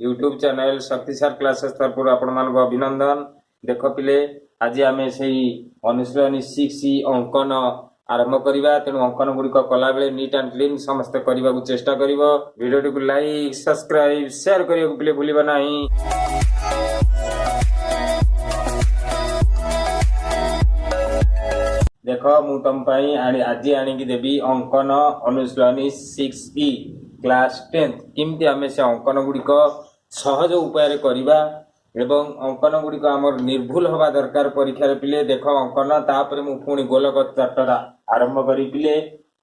YouTube channel शक्तिसार classes तरफ आपण मान अभिनंदन। देख पिले आज आम से अनुशीलनी 6 अंकन आरंभ करवा। तेणु अंकन गुड़िक कला बेले नीट एंड क्लीन समस्त करने को चेष्टा कर। वीडियो को लाइक सब्सक्राइब शेयर करने को पिले भूलिबा नहीं। देख मु तुम आज आणिकी देवी अंकन अनुशीलनी 6E क्लास 10 किमती आम से अंकन गुड़िक सहज उपाय करवा एवं अंकन गुड़िक आमर निर्भुल हवा दरकार परीक्षा पिले। देख अंकन तापर मु पुणी गोलक चैप्टर आरंभ करी पिले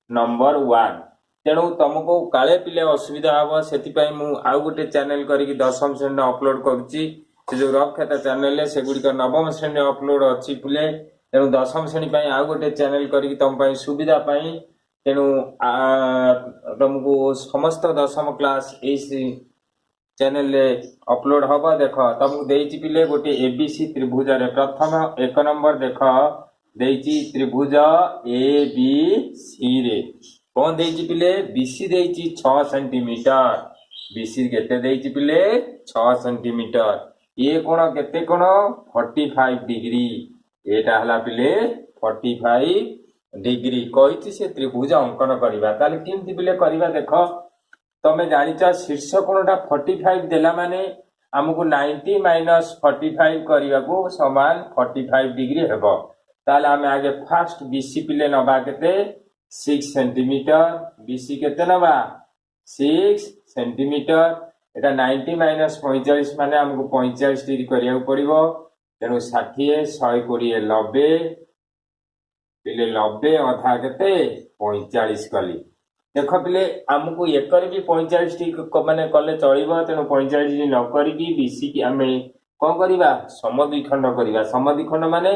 नंबर 1। तेणु तुमको काले पिले असुविधा हम से मु आउ गोटे चैनल करी दशम श्रेणी अपलोड करुच्ची। से जो रफ खाता चैनल से गुड़िक नवम श्रेणी अपलोड अच्छी पिले। तेणु दशम श्रेणी आउ गोटे चैनल करी तुम सुविधा पाई। तेणु तुमको समस्त दशम क्लास चैनल अपलोड हम। देख तुमको देती पिले गोटे एबीसी त्रिभुज रे प्रथम 1 नंबर देख देती त्रिभुज एबीसी रे कौन देती पिले बीसी देती 6 सेंटीमीटर। बीसी केते देती पिले 6 सेंटीमीटर। ये कोण केते कोण 45 डिग्री। एटा हला पिले 45 डिग्री कही से त्रिभुज अंकन करवा। ताले किमती पिले करवा देख तमे जानिच शीर्ष कोणटा 45 देला माने हमको 90 माइनस 45 करने को समान 45 डिग्री हेबो। ताले आमे आगे फास्ट बीसी पिले नबा केते 6 सेंटीमीटर। बीसी केते नबा 6 सेंटीमीटर। एटा 90 माइनस 45 माने हमको 45 डिग्री करिया पड़िबो। तेणु 60 120 90 पिले 90 अधा केते 45 कली। देख पिले आमको एकर भी 45 डिग्री माने कले चलिबो। तेणु 45 डिग्री न करिकी बीसी की आमे कोन करबा समद्विखंड करबा। समद्विखंड माने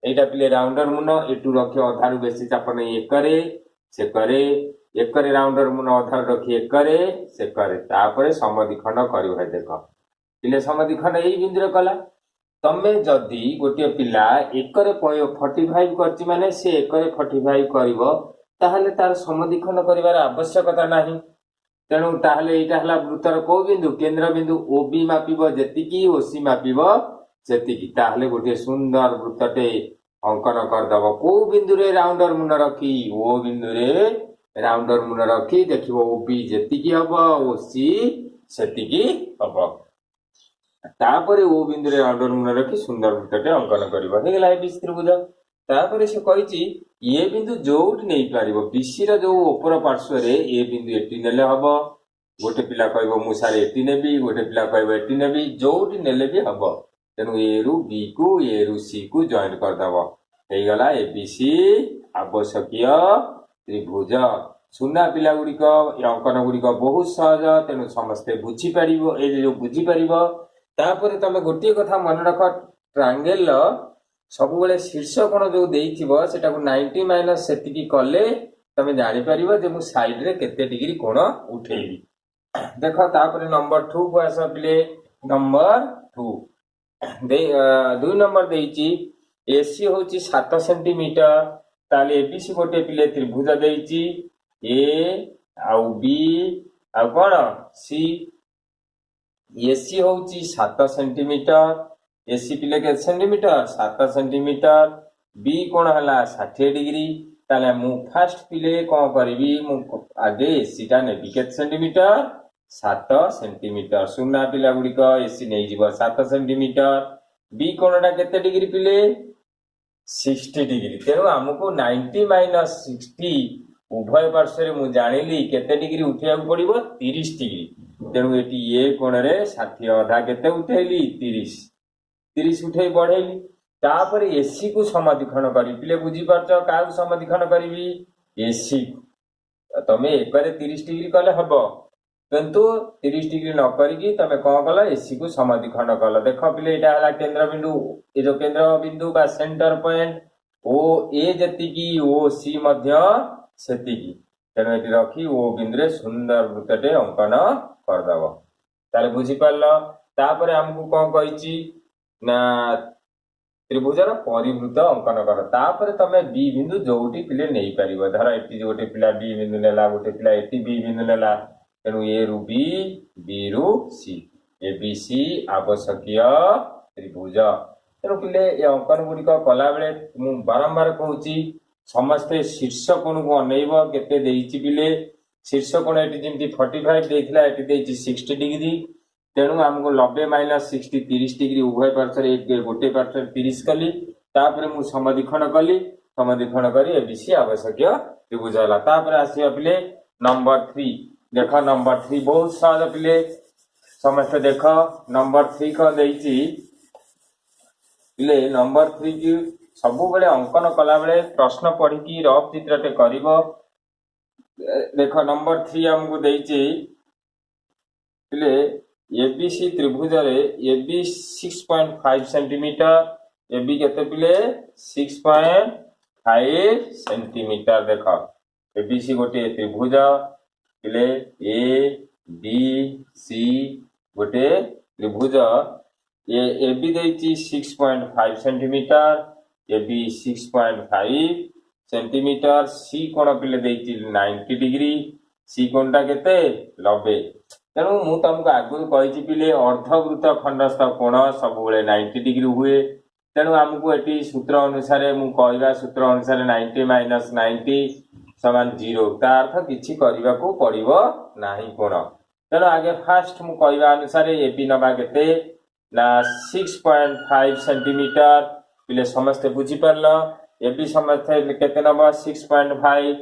एटा पिले राउंडर मुन एटू रखियो अधारु बेसी चाप नै एकरे से करे एकरे राउंडर मुन अधारु रखि एकरे से करे तापरे समद्विखंड करबा। देख पिले समद्विखंड एई बिंदु रे कला। तमे जदि गोटे पिला एकरे 45 करछि माने से एकरे 45 करिवो ताहले तार समद्विखंड करिवार आवश्यकता नाही। तेणु ताहले एटा हला वृत्तर को बिंदु केंद्र बिंदु ओबी मापिबो जेतिकी ओसी मापिबो सेतिकी। ताहले गोटे सुंदर वृत्तटे अंकन करदबो। को बिंदु रे राउंडर मुन रखी ओ बिंदु रे राउंडर मुन रखी देखिबो ओबी जेतिकी हबो ओसी सेतिकी हबो। तापरे ओ बिंदु रे राउंडर मुन रखी सुंदर वृत्तटे अंकन करबो। हे गेला बीसी त्रिभुज। तापरे से कहिची ये बिंदु जोउट नै पारिबो बीसी रा जो ऊपर पार्श्व रे ए बिंदु एटी नेले हबो। गोटे पिला कहबो मु सारे एटी नेबी गोटे पिला कहबो एटी नेबी जोउट नेले भी हबो। तेनु ए रु बी को ए रु सी को जॉइन कर दबो। हे गला एबीसी आवश्यकीय त्रिभुज। सुना पिला गुड़िक अंकन गुड़िक बहुत सहज। तेणु समस्ते बुझी पारिबो ए जो बुझी पारिबो। तापरे तमे गोटे कथा मन रख ट्रायंगल सब बेले शीर्ष कोण जो देइथिबो सेटा को 90 माइनस सेतिकी कले तमे जानि परिबो जे मु साइड रे केते डिग्री कोण उठेबी। देखो तापरे नंबर 2 को आस पिले नंबर 2 दे 2 नंबर देइची एसी होची 7 सेंटीमीटर। ताले एबीसी गोटे पिले त्रिभुज देइची ए आउ बी आउ कोण सी। एसी होची 7 सेंटीमीटर। एसी पिले के सेंटीमीटर 7 सेंटीमीटर। बी कोण हला 60 डिग्री। ताले मु फास्ट पिले कोन करबी मु आगे एसी टा नेबी के सेंटीमीटर 7 सेंटीमीटर। सुना पिला गुड़िक एसी नै जीव 7 सेंटीमीटर। बी कोणटा केते डिग्री पिले 60 डिग्री। तेणु हमको 90 माइनस 60 उभय पार्श्व रे मु जानिली केते डिग्री उठिया पड़िबो 30 डिग्री। तेणु एटी ए कोण रे 60 अधा केते उठेली 30 उठे बढ़ेली। तापर एसी को समद्विखंड करी पिले बुझी पारछ का समद्विखंड करी एसी तमे एकरे 30 डिग्री कले हबो। किंतु 30 डिग्री न करिकी तमे कोन कला एसी को समद्विखंड कला। देखो पिले एटा हला केंद्र बिंदु ए जो केंद्र बिंदु बा सेंटर पॉइंट ओ ए जतिकी ओ सी मध्य सेतिकी। तेणु एटी रखी ओ बिंदु रे सुंदर वृत्तटे अंकन कर दबो। ताले बुझी पारलो। तापर हमकु कोन कहिची ना त्रिभुजर परिवृत्त अंकन कर। तापर तमे बी बिंदु जोटी पिले नै परिबो। धर एटी गोटे पिला बी बिंदु नेला गोटे पिला एटी बी बिंदु नेला। तेणु ए रु बी बी रु सी एबीसी आवश्यकीय त्रिभुज। तेणु पिले ये अंकन गुड़िक कला बेले मु बारंबार कहूँ समस्ते शीर्ष कोण को अनैब केते देइछि पिले शीर्ष कोण एटी जेमती 45 देइथिला एटी देइछि 60 डिग्री। तेणु आमको 90 - 60 30 डिग्री उभय पार्श्व गोटे पार्श्व 30 कली तापर मु समद्विखंड कली समद्विखंड करी एबीसी आवश्यकीय त्रिभुज होला। तापर आसीबा पिले नंबर 3 देख नंबर 3 बहुत सहज पिले समस्त देख नंबर 3 को देइछि पिले नंबर 3 की सब बेले अंकन कला बेले प्रश्न पढ़ी की रफ चित्रटे करिवो। देख नंबर 3 हमको देइछि पिले एबीसी त्रिभुज रे एबी 6.5 सेंटीमीटर एबी केते पिले 6.5 सेंटीमीटर। देख एबीसी गोटे त्रिभुज पिले ए बी सी गोटे त्रिभुज एबी देइछि 6.5 सेंटीमीटर एबी 6.5 सेंटीमीटर सी कोण पिले देइछि 90 डिग्री सी कोणटा केते 90। तेणु मु तुमको आगु कहि पिले अर्धवृत्त खंडस्थ कोण सब बेले 90 डिग्री हुए। तेणु आमको एटी सूत्र अनुसार मु कहवा सूत्र अनुसार 90 - 90 समान 0 ता अर्थ किछि करबा को पड़िबो नाही कोण। तेणु आगे फास्ट मु कहवा अनुसार एबी नबा केते ना 6.5 सेंटीमीटर पिले समस्ते बुझी पारल एबी समस्ते केते नबा 6.5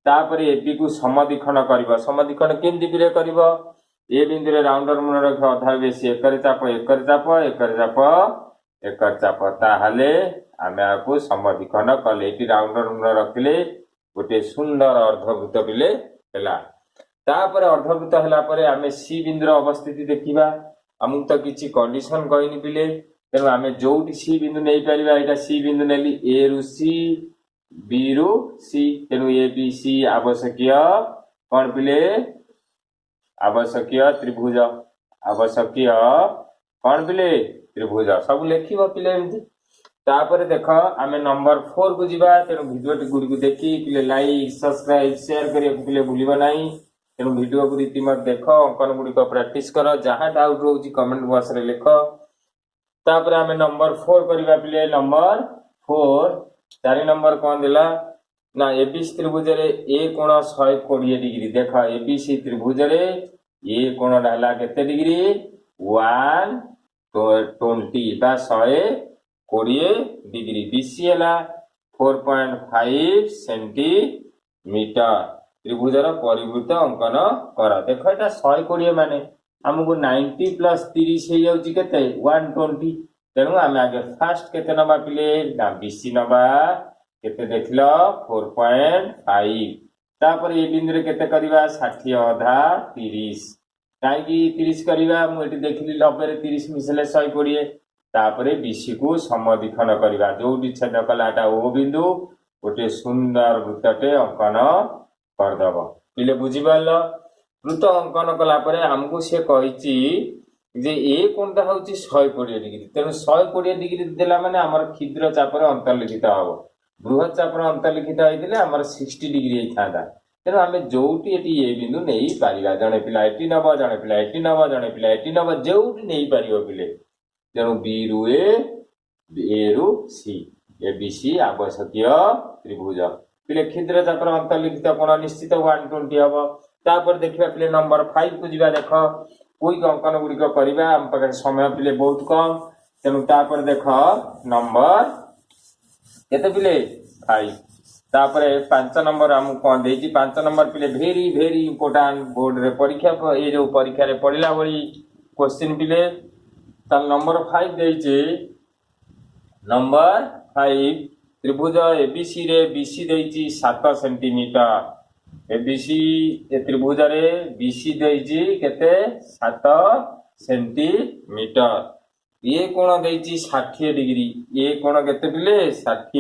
तापर एबी को समद्विखंड करबो समद्विखंड केमती पिले करबो ए बिंदु रे राउंडर मन रख अधा बेसी एकर चाप एकर चाप एकर चाप एकर चाप ताहले आमे आपको समद्विखंड कले एटी राउंडर मन रखले गोटे सुंदर अर्धवृत्त पिले हैला। तापर अर्धवृत्त हैला परे आमे सी बिंदु रो अवस्थिति देखिबा हमु तो किछि कंडीशन कहिनी पिले। तेणु आमे जोटी सी बिंदु नै परिबा एटा सी बिंदु नेली ए रु सी बी रु सी। तेणु ए बी सी आवश्यकीय कोन पिले आवश्यकीय त्रिभुज आवश्यकीय कोन पिले त्रिभुज सब लेखिबो पिले एमती। तापर देख आमे नंबर 4 को जिबा। तेणु वीडियो गुडी को देखि पिले लाइक सब्सक्राइब शेयर करिया पिले भूलिबो नाही। तेणु वीडियो को रीतिमत देख अंकन गुडी को प्रैक्टिस कर जहां डाउट रहउची कमेंट बॉक्स रे लिख। तापर आमे नंबर 4 करबा पिले नंबर 4 4 नंबर कोन देला ना एबीसी त्रिभुज रे ए कोण 120 डिग्री। देख एबीसी त्रिभुज रे ए कोण डाला केते डिग्री 120 बा 120 डिग्री। बीसी हैला 4.5 सेंटीमीटर त्रिभुजर परिवृत्त अंकन कर। देख एटा 120 माने हमको 90 + 30 हे जाउची केते 120। तेणु आमे आगे फास्ट केते नबा पिले ना बीसी नबा केते देखलो 4.5 तापर ए बिंदु रे केते करबा 60 अधा 30 काई की 30 करबा मु एटी देखली 90 रे 30 मिसले 120 तापर बीसी को समद्विखंड करबा जोटी छेद कलाटा ओ बिंदु गोटे सुंदर वृत्तटे अंकन कर दबो पिले बुझी पारलो। वृत्त अंकन कला परे हमको से कहिची जे ए कोणटा होची 120 डिग्री। तेणु 120 डिग्री देला माने हमर क्षुद्र चाप रे अंतर्लिखित हबो बृहत चाप रे अंतर्लिखित होइतिले हमर 60 डिग्री हेथांदा। तेणु आमे जोटी एटी ए बिंदु नेई पारिबा जणे पिला एटी नबा जणे पिला एटी नबा जणे पिला एटी नबा जोटी नेई पारिबो पिले। तेणु बी रु ए रु सी एबीसी आवश्यकीय त्रिभुज पिले क्षुद्र चाप रे अंतर्लिखित कोण निश्चित 120 हबो। तापर देखिबा पिले नंबर 5 को जिबा। देख कोई अंकन गुडी को करबा हम पाखे समय पिले बहुत कम। तेणु तापर देख नंबर केते पिले 5 तापर 5 नंबर हम कोन देछि 5 नंबर पिले वेरी वेरी इंपोर्टेंट बोर्ड रे परीक्षा ए जो परीक्षा रे पढिला बळी क्वेश्चन पिले ता नंबर 5 देछि नंबर 5 त्रिभुज एबीसी रे बीसी देछि 7 सेंटीमीटर एबीसी त्रिभुज रे बीसी देछि केते 7 सेंटीमीटर। ये कोण देछि 60 डिग्री ये कोण केते पिले 60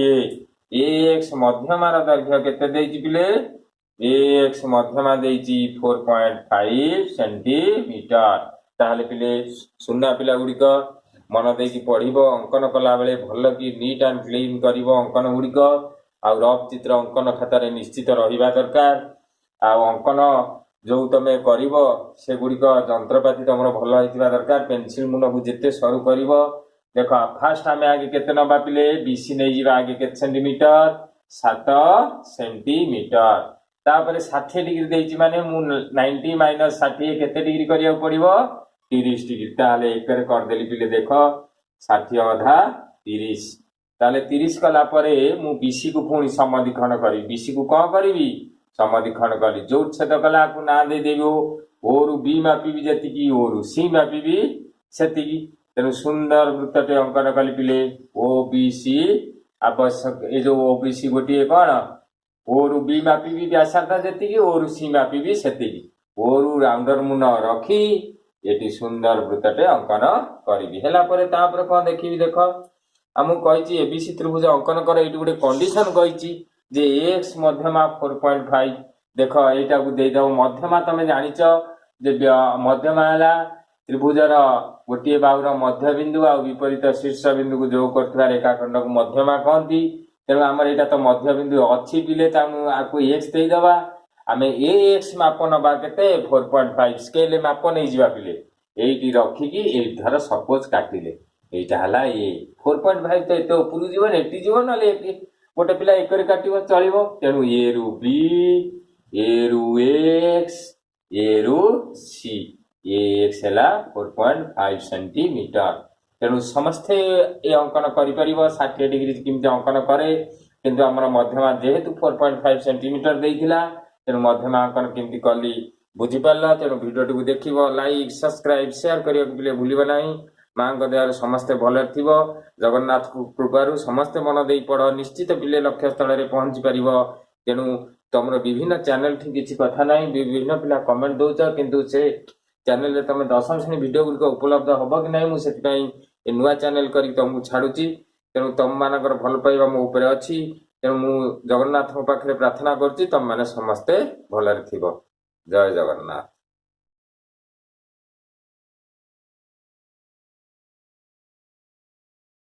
एक्स मध्यमार दैर्घ्य केते देछि पिले एक्स मध्यमा देछि 4.5 सेंटीमीटर। ताहले पिले सुन्ना पिला गुडिक मन देकी पढ़िबो अंकन कला बेले भल की नीट एंड क्लीन करिवो अंकन गुडिक आ रफ चित्र अंकन खाता रे निश्चित रहिबा दरकार। आ अंकन जो तुम कर सेगुड़िक जंत्रपाति तुम भल होता दरकार पेनसिल मुंड को जिते सरू कर देख फास्ट आम आगे केते नवा पिले बीसी नहीं जा आगे के सेंटीमीटर 7 सेंटीमीटर तापर 60 डिग्री देछि माने मु 90 माइनस 60 केते डिग्री करिया पड़िबो 30 डिग्री ताले एकर कर देली पिले देख 60 अधा 30 ताले 30 कला परे मु बीसी को पुणी समधिखंड करी बीसी को कौन करी समधिखंड करी जो छेद कला को ना दे देबो ओ रु बी मापी जति ओ रु सी मापी सेति तेणु सुंदर वृत्तटे अंकन कली पिले ओ बी सी आवश्यक ये जो ओ बी सी गोटे कौन ओ रु बी मापी व्यासार्ध जी ओ रु सी मापी से ओ रु राउंडर मुन रखी ये सुंदर वृत्तटे अंकन करी है कौन देखी देख आमको कही एबीसी त्रिभुज अंकन कर ये गोटे कंडीशन कही जे एक्स मध्यमा 4.5 देख यहाँ को देदेव मध्यमा तुम जाच मध्यमा है त्रिभुजर गोटे बाहुर मध्यबिंदु आ विपरीत शीर्ष बिंदु को जो कर रेखाखंड को मध्यमा कहती तेणु आमर यहाँ तो मध्यबिंदु अच्छी पिले आपको एक्स देदेवा आम ए एक्स माप नवा के 4.5 स्केल माप नहीं जा पिले ये रखिकी धर सपोज काटिले यहाँ है ए 4.5 तो ये उपरू जीवन एटी जीवन ना गोटे पिला एक काटो चलो तेणु ए रु बी ए रु एक्स ए रु सी एक्स है 4.5 सेंटीमीटर तेणु समस्ते ये अंकन कर 60 डिग्री किमती अंकन करे किंतु आमर मध्यमा जेहेतु 4.5 सेंटीमीटर देइथिला तेणु मध्यमा अंकन केमती कली बुझीपारा तेणु भिडियो टी देख लाइक सब्सक्राइब शेयर करने भूल ना माँ दयार समस्ते भल थी जगन्नाथ कृपारू समस्ते मन दे पढ़ निश्चित पिले लक्ष्य स्थल में पहुंची पार तेणु तुम विभिन्न चैनल ठी किसी कथा ना विभिन्न पिला कमेंट दौच किंतु से चैनल तुम 10वीं श्रेणी वीडियो गुड़िक उपलब्ध हम कि ना मुझे नुआ चैनल कर तुमको छाड़ुची तेणु तुम मानकर भल पाइबा मो ऊपर अच्छी तेणु मु जगन्नाथ पाखे प्रार्थना करुच्ची तुम मैंने समस्ते भलरे थी जय जगन्नाथ।